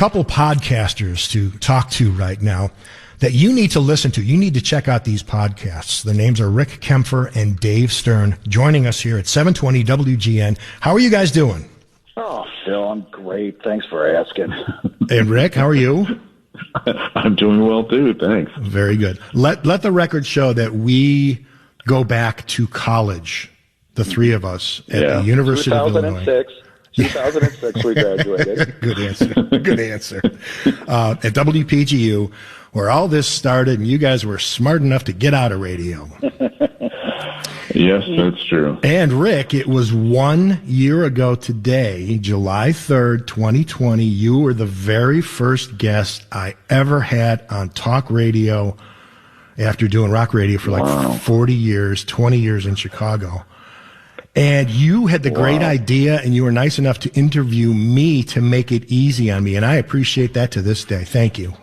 couple podcasters to talk to right now that you need to listen to. You need to check out these podcasts. The names are Rick Kempfer and Dave Stern joining us here at 720 WGN. How are you guys doing? Oh, Phil, I'm great. Thanks for asking. And Rick, how are you? I'm doing well, too. Thanks. Very good. Let the record show that we go back to college, the three of us, at the University of Illinois. 2006 we graduated. Good answer. Good answer. At WPGU, where all this started, and you guys were smart enough to get out of radio. Yes, that's true. And Rick, it was 1 year ago today, July 3rd, 2020. You were the very first guest I ever had on talk radio after doing rock radio for like 40 years, 20 years in Chicago. And you had the great idea, and you were nice enough to interview me to make it easy on me. And I appreciate that to this day. Thank you.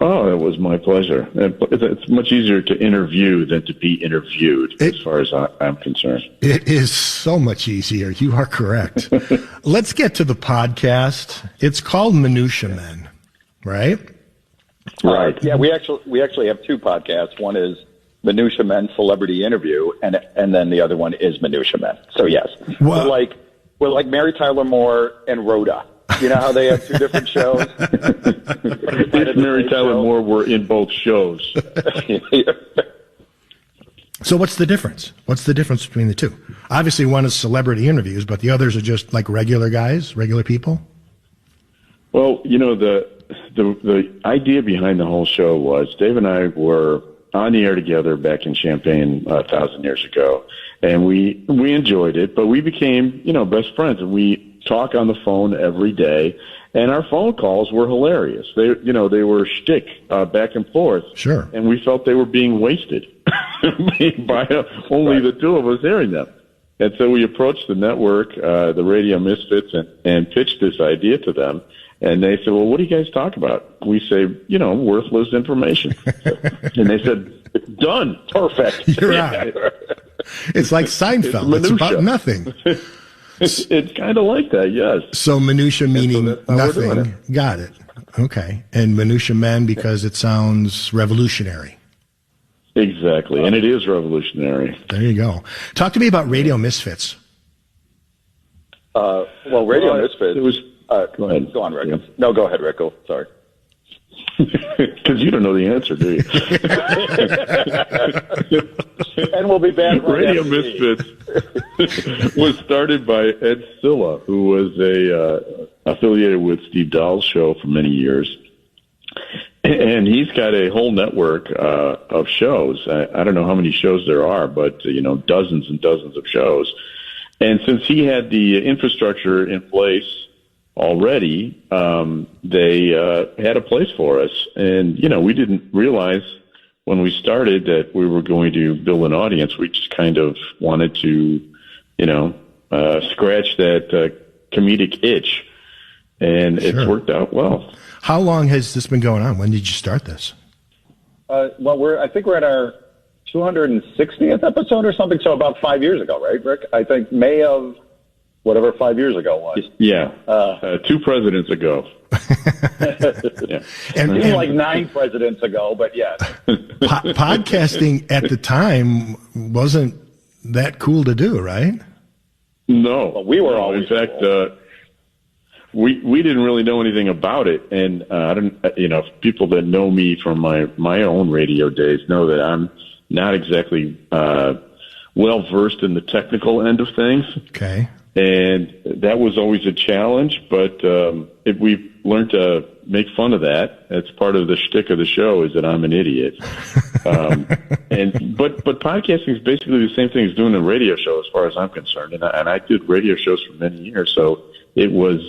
Oh, it was my pleasure. It's much easier to interview than to be interviewed, as far as I'm concerned. It is so much easier. You are correct. Let's get to the podcast. It's called Minutia Men, right? Right. Yeah, we actually have two podcasts. One is Minutia Men Celebrity Interview, and then the other one is Minutia Men. So yes, we're like Mary Tyler Moore and Rhoda. You know how they have two different shows? If Mary Tyler Moore were in both shows. So what's the difference? What's the difference between the two? Obviously, one is celebrity interviews, but the others are just like regular guys, regular people? Well, you know, the idea behind the whole show was Dave and I were on the air together back in Champaign 1,000 years ago, and we enjoyed it, but we became, best friends, and we talk on the phone every day, and our phone calls were hilarious. They were shtick back and forth. Sure. And we felt they were being wasted by only the two of us hearing them. And so we approached the network, the Radio Misfits, and pitched this idea to them. And they said, well, what do you guys talk about? We say, worthless information. And they said, done. Perfect. You're right. It's like Seinfeld. It's about nothing. It's kind of like that, yes. So minutia meaning nothing. Got it. Okay. And Minutia Men because it sounds revolutionary. Exactly. And it is revolutionary. There you go. Talk to me about Radio Misfits. Radio Misfits. It was. Go ahead. Go on, Rick. Yeah. No, go ahead, Rick. Sorry. Because you don't know the answer, do you? And we'll be back. Right Radio Misfits was started by Ed Silla, who was affiliated with Steve Dahl's show for many years. And he's got a whole network of shows. I don't know how many shows there are, but, dozens and dozens of shows. And since he had the infrastructure in place already, they had a place for us. And, we didn't realize when we started that we were going to build an audience. We just kind of wanted to, scratch that comedic itch. And It's worked out well. How long has this been going on? When did you start this? I think we're at our 260th episode or something. So about 5 years ago, right, Rick? I think May of whatever 5 years ago was. Yeah. 2 presidents ago. Yeah. And like 9 presidents ago, but yeah. Podcasting at the time wasn't that cool to do, right? No. Well, we were always. In fact, we didn't really know anything about it, and I don't. People that know me from my own radio days know that I'm not exactly well versed in the technical end of things. Okay. And that was always a challenge, but we've learned to make fun of that. That's part of the shtick of the show, is that I'm an idiot. But podcasting is basically the same thing as doing a radio show, as far as I'm concerned. And I did radio shows for many years, so it was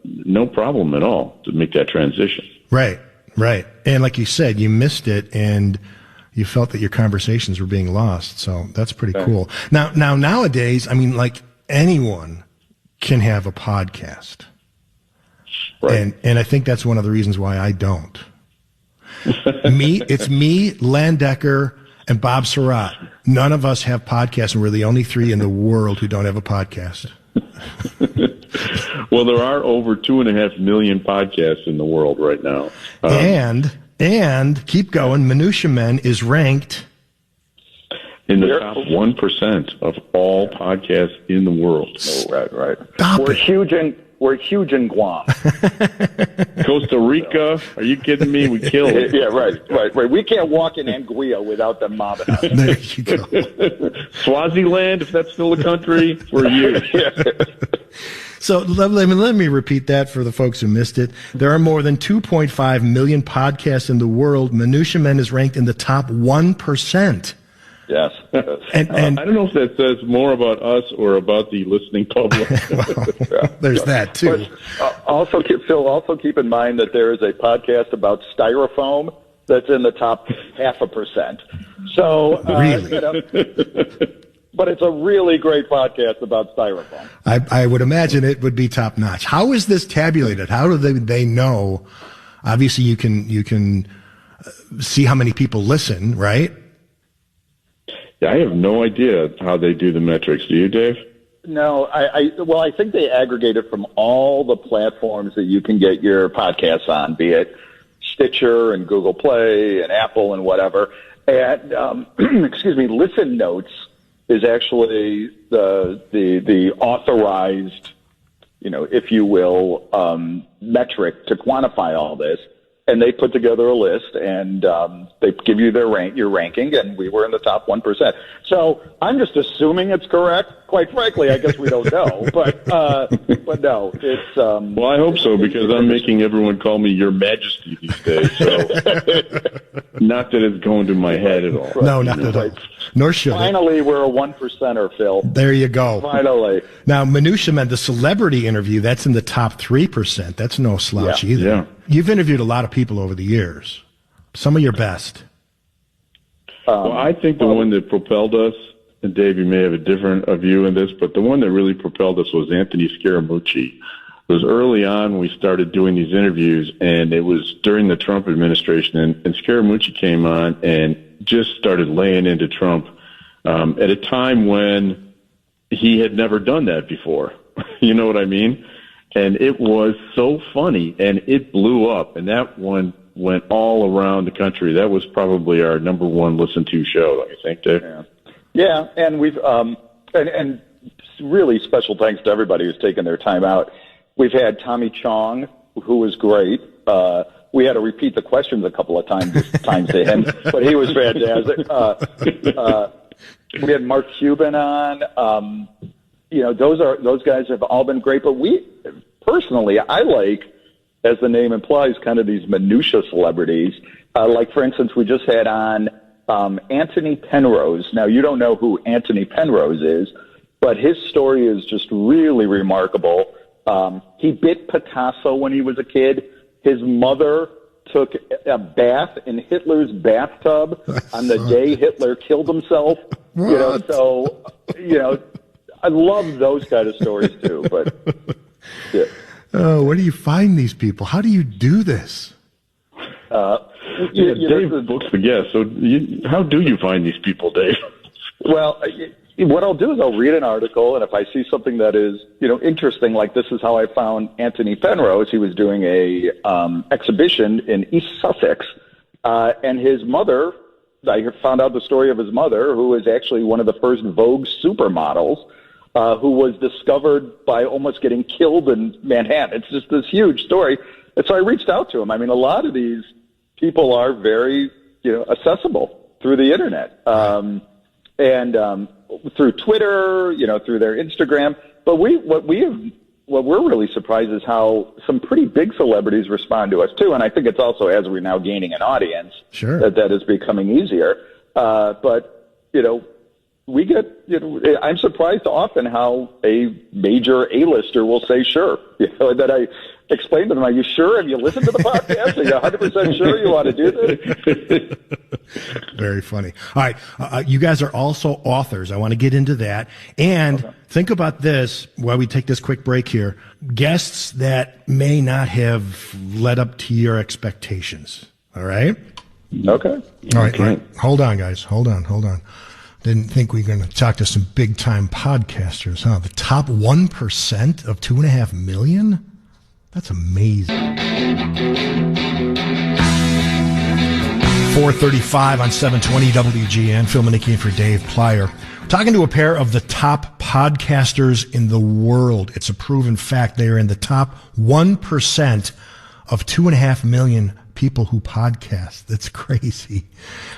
no problem at all to make that transition. Right. And like you said, you missed it, and you felt that your conversations were being lost. So that's pretty cool. Now nowadays, I mean, like, anyone can have a podcast. Right. And I think that's one of the reasons why I don't. It's me, Landecker, and Bob Surratt. None of us have podcasts, and we're the only 3 in the world who don't have a podcast. Well, there are over 2.5 million podcasts in the world right now. And keep going. Minutia Men is ranked in the top 1% of all podcasts in the world. Oh, right. We're huge in Guam. Costa Rica, are you kidding me? We killed it. Yeah, right. We can't walk in Anguilla without them mobbing us. There you go. Swaziland, if that's still a country, we're huge. So let me repeat that for the folks who missed it. There are more than 2.5 million podcasts in the world. Minutia Men is ranked in the top 1%. Yes. And I don't know if that says more about us or about the listening public. Well, there's that too. But, also keep in mind that there is a podcast about styrofoam that's in the top 0.5%. So, really? But it's a really great podcast about styrofoam. I would imagine it would be top notch. How is this tabulated? How do they know? Obviously, you can see how many people listen, right? I have no idea how they do the metrics. Do you, Dave? No, I think they aggregate it from all the platforms that you can get your podcasts on, be it Stitcher and Google Play and Apple and whatever. And Listen Notes is actually the authorized, if you will, metric to quantify all this. And they put together a list, and they give you your ranking, and we were in the top 1%. So I'm just assuming it's correct. Quite frankly, I guess we don't know, but no, it's. Well, I hope so, because I'm making everyone call me Your Majesty these days. So, not that it's going to my head at all. No, not at all. Nor should Finally, we're a 1%er, Phil. There you go. Finally. Now, Minutia Men, the celebrity interview, that's in the top 3%. That's no slouch either. Yeah. You've interviewed a lot of people over the years. Some of your best. Well, I think the one that propelled us, and Dave, you may have a different view in this, but the one that really propelled us was Anthony Scaramucci. It was early on we started doing these interviews, and it was during the Trump administration, and Scaramucci came on and just started laying into Trump at a time when he had never done that before. You know what I mean? And it was so funny, and it blew up, and that one went all around the country. That was probably our number one listened to show, don't you think, Dave? Yeah, and we've and really special thanks to everybody who's taken their time out. We've had Tommy Chong, who was great. We had to repeat the questions a couple of times to him, but he was fantastic. We had Mark Cuban on. Those guys have all been great, but personally, I like, as the name implies, kind of these minutia celebrities. Like, for instance, we just had on Anthony Penrose. Now, you don't know who Anthony Penrose is, but his story is just really remarkable. He bit Picasso when he was a kid. His mother took a bath in Hitler's bathtub on the day Hitler killed himself. What? I love those kind of stories too. But yeah. Where do you find these people? How do you do this? Dave books the guests. So how do you find these people, Dave? Well, what I'll do is I'll read an article, and if I see something that is, interesting, like this is how I found Anthony Penrose. He was doing a exhibition in East Sussex, and his mother, I found out the story of his mother, who was actually one of the first Vogue supermodels, who was discovered by almost getting killed in Manhattan. It's just this huge story. And so I reached out to him. I mean, a lot of these people are very, accessible through the internet. And through Twitter, through their Instagram. But what we're really surprised is how some pretty big celebrities respond to us too. And I think it's also, as we're now gaining an audience, sure, that is becoming easier. But we get, I'm surprised often how a major A-lister will say, sure. That I explained to them, are you sure? Have you listened to the podcast? Are you 100% sure you want to do this? Very funny. All right. You guys are also authors. I want to get into that. And think about this while we take this quick break here. Guests that may not have led up to your expectations. All right? Okay. All right. Hold on, guys. Hold on. Didn't think we were going to talk to some big-time podcasters, huh? The top 1% of 2.5 million? That's amazing. 4:35 on 720 WGN. Phil Manicki in for Dave Plyer. Talking to a pair of the top podcasters in the world. It's a proven fact. They are in the top 1% of 2.5 million people who podcast. That's crazy.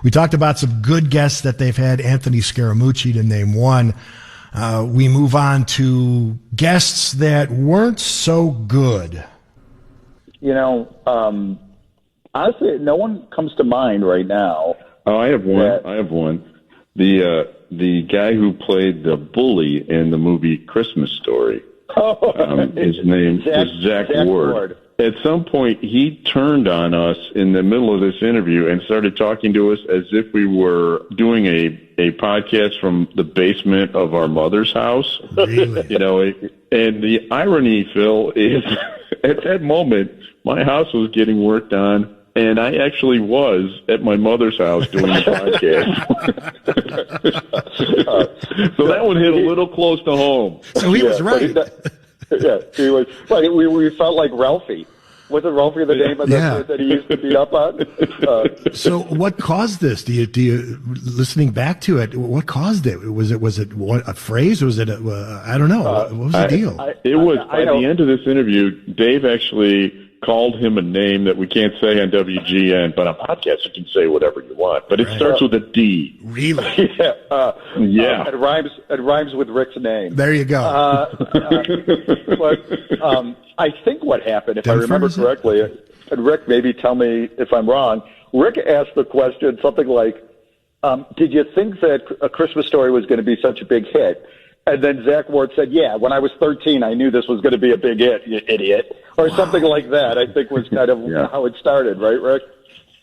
We talked about some good guests that they've had. Anthony Scaramucci, to name one. We move on to guests that weren't so good. Honestly, no one comes to mind right now. Oh, I have one. The guy who played the bully in the movie Christmas Story. His name is Zach Ward. At some point, he turned on us in the middle of this interview and started talking to us as if we were doing a podcast from the basement of our mother's house. Really? And the irony, Phil, is at that moment, my house was getting worked on, and I actually was at my mother's house doing a podcast. So that one hit a little close to home. So he was right. He was. But we felt like Ralphie. Wasn't Ralphie the name of the that he used to beat up on? So what caused this? Do you listening back to it? What caused it? Was it a phrase? Was it I don't know. What was the deal? It was by the end of this interview, Dave actually called him a name that we can't say on WGN, but on podcast you can say whatever you want. But it starts with a D. Really? Yeah. It rhymes with Rick's name. There you go. I think what happened, if I remember correctly, and Rick, maybe tell me if I'm wrong, Rick asked the question something like, did you think that A Christmas Story was going to be such a big hit? And then Zach Ward said, yeah, when I was 13, I knew this was going to be a big hit, you idiot. Or something like that, I think was kind of how it started, right, Rick?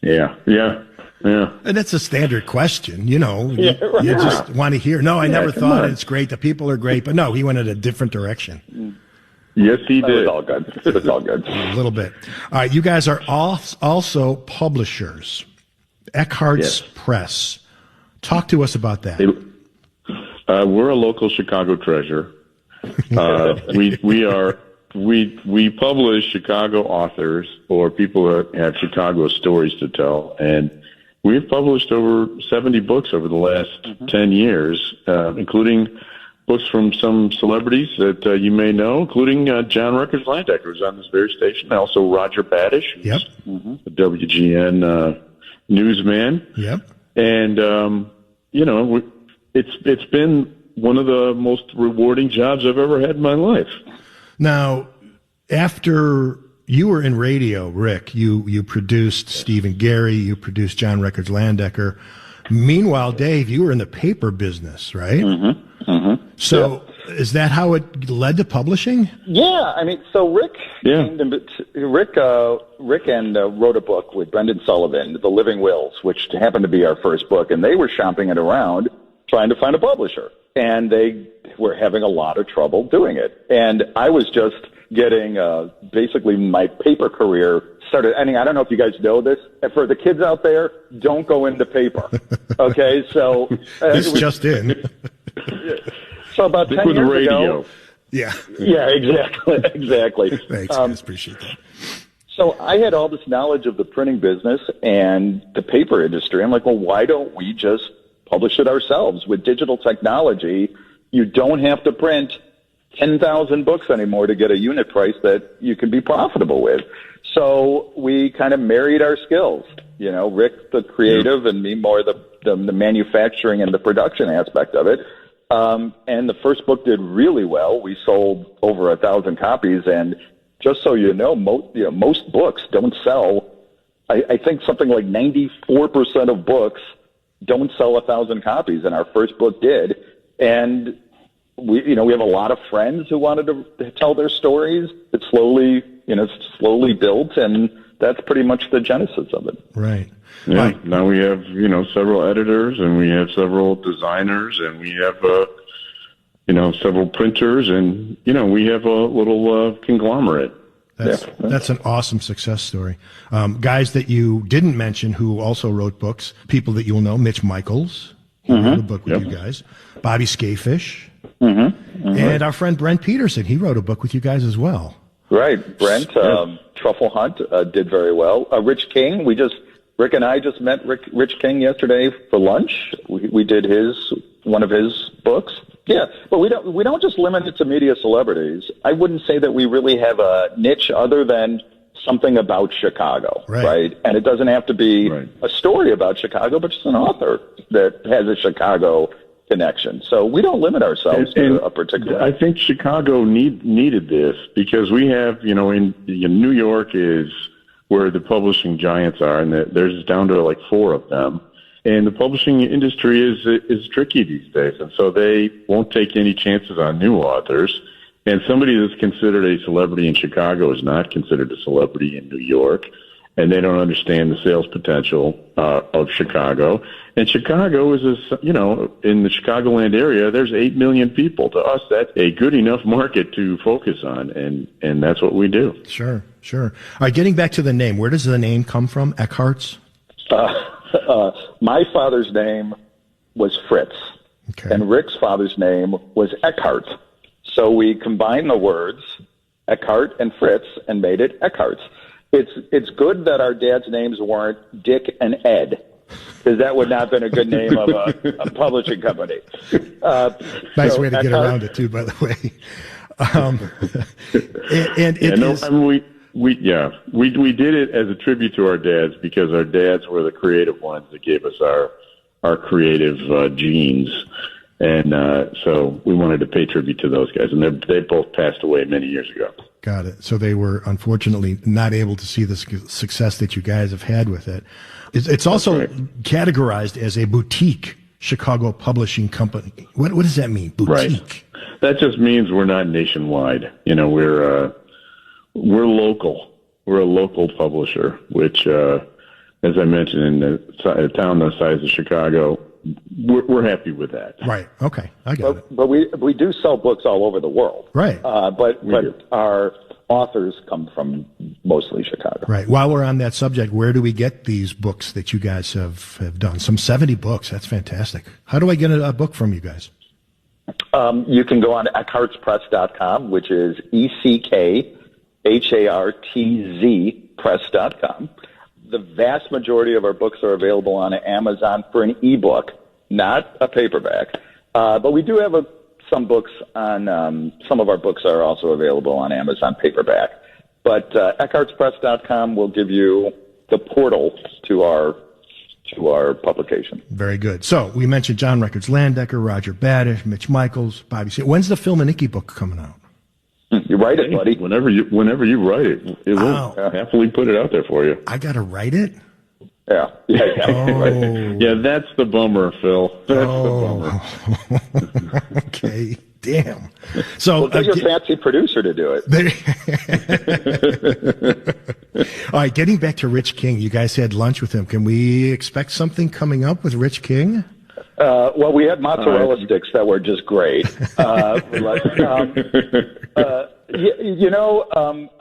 Yeah. And that's a standard question, you just want to hear. No, I never thought it's great. The people are great. But no, he went in a different direction. Yes, he did. It was all good. A little bit. All right, you guys are also publishers. Eckhart's Press. Talk to us about that. We're a local Chicago treasure. We publish Chicago authors or people that have Chicago stories to tell, and we've published over 70 books over the last 10 years, including books from some celebrities that you may know, including John Rutgers Landecker, who's on this very station, also Roger Badish, who's the WGN newsman. Yep. And it's been one of the most rewarding jobs I've ever had in my life. Now, after you were in radio, Rick, you produced Stephen Gary, you produced John Rutgers Landecker. Meanwhile, Dave, you were in the paper business, right? So is that how it led to publishing? Yeah, I mean, so Rick wrote a book with Brendan Sullivan, The Living Wills, which happened to be our first book, and they were shopping it around trying to find a publisher, and they were having a lot of trouble doing it. And I was just getting basically my paper career started. I mean, I don't know if you guys know this. For the kids out there, don't go into paper. Okay, so this just in. So about 10 years ago. Yeah, exactly. Thanks, guys. Appreciate that. So I had all this knowledge of the printing business and the paper industry. I'm like, well, why don't we just publish it ourselves? With digital technology, you don't have to print 10,000 books anymore to get a unit price that you can be profitable with. So we kind of married our skills. Rick, the creative, and me more the manufacturing and the production aspect of it. And the first book did really well. We sold over 1,000 copies, and just so you know, most books don't sell. I think something like 94% of books don't sell 1,000 copies, and our first book did. And we have a lot of friends who wanted to tell their stories. It slowly built, and that's pretty much the genesis of it. Right. Yeah. Right. Now we have, several editors, and we have several designers, and we have, several printers, and, we have a little conglomerate. That's an awesome success story. Guys that you didn't mention who also wrote books, people that you'll know, Mitch Michaels. He wrote a book with you guys. Bobby Skafish. And our friend Brent Peterson, he wrote a book with you guys as well. Right. Brent, Truffle Hunt, did very well. Rich King, Rick and I just met Rich King yesterday for lunch. We did one of his books. Yeah, but we don't just limit it to media celebrities. I wouldn't say that we really have a niche other than something about Chicago, right? And it doesn't have to be a story about Chicago, but just an author that has a Chicago connection. So we don't limit ourselves to a particular. I think Chicago needed this because we have, in New York is where the publishing giants are, and there's down to like 4 of them. And the publishing industry is tricky these days, and so they won't take any chances on new authors. And somebody that's considered a celebrity in Chicago is not considered a celebrity in New York, and they don't understand the sales potential of Chicago. And Chicago is, in the Chicagoland area, there's 8 million people. To us, that's a good enough market to focus on, and that's what we do. Sure. All right, getting back to the name, where does the name come from, Eckhart's? My father's name was Fritz, and Rick's father's name was Eckhart. So we combined the words Eckhart and Fritz and made it Eckhart's. It's good that our dad's names weren't Dick and Ed, because that would not have been a good name of a publishing company. Nice way to get around it, too, by the way. We did it as a tribute to our dads because our dads were the creative ones that gave us our creative genes. And so we wanted to pay tribute to those guys. And they both passed away many years ago. Got it. So they were unfortunately not able to see the success that you guys have had with it. It's also categorized as a boutique Chicago publishing company. What does that mean, boutique? Right. That just means we're not nationwide. We're local. We're a local publisher, which, as I mentioned, in a town the size of Chicago, we're happy with that. Right. Okay. I got it. But we do sell books all over the world. Right. But our authors come from mostly Chicago. Right. While we're on that subject, where do we get these books that you guys have done? Some 70 books. That's fantastic. How do I get a book from you guys? You can go on to eckhartzpress.com, which is ECKHARTZ press.com. The vast majority of our books are available on Amazon for an ebook, not a paperback. But we do have some books on, some of our books are also available on Amazon paperback. But eckhartzpress.com will give you the portal to our publication. Very good. So we mentioned John Records Landecker, Roger Badish, Mitch Michaels, Bobby C. When's the Phil and Icky book coming out? You write it, buddy. Whenever you write it, we'll happily put it out there for you. I got to write it? Yeah. Yeah, that's the bummer, Phil. That's the bummer. Okay. Damn. So get your fancy producer to do it. All right, getting back to Rich King, you guys had lunch with him. Can we expect something coming up with Rich King? Well, we had mozzarella sticks that were just great. I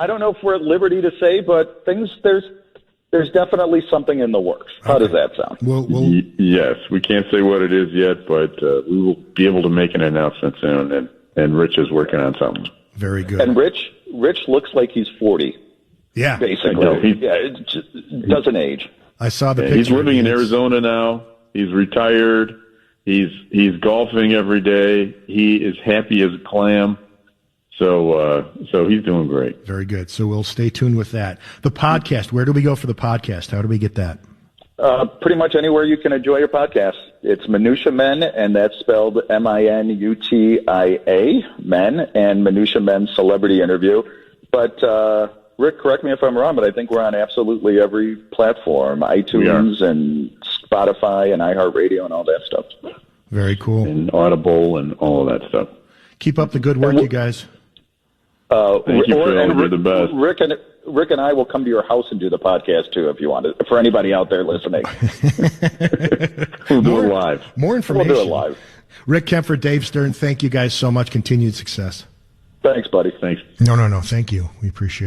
don't know if we're at liberty to say, but there's definitely something in the works. How does that sound? Yes, we can't say what it is yet, but we will be able to make an announcement soon, and Rich is working on something. Very good. And Rich looks like he's 40. Yeah. Basically. It doesn't age. I saw the picture. He's living in Arizona now. He's retired. He's golfing every day. He is happy as a clam. So he's doing great. Very good. So we'll stay tuned with that. The podcast, where do we go for the podcast? How do we get that? Pretty much anywhere you can enjoy your podcast. It's Minutia Men, and that's spelled Minutia Men, and Minutia Men Celebrity Interview. But Rick, correct me if I'm wrong, but I think we're on absolutely every platform, iTunes and Spotify and iHeartRadio and all that stuff. Very cool. And Audible and all of that stuff. Keep up the good work, you guys. Thank you, Phil. You're the best. Rick and I will come to your house and do the podcast, too, if you want it. For anybody out there listening. We'll do it live. More information. We'll do it live. Rick Kempfer, Dave Stern, thank you guys so much. Continued success. Thanks, buddy. Thanks. No. Thank you. We appreciate it.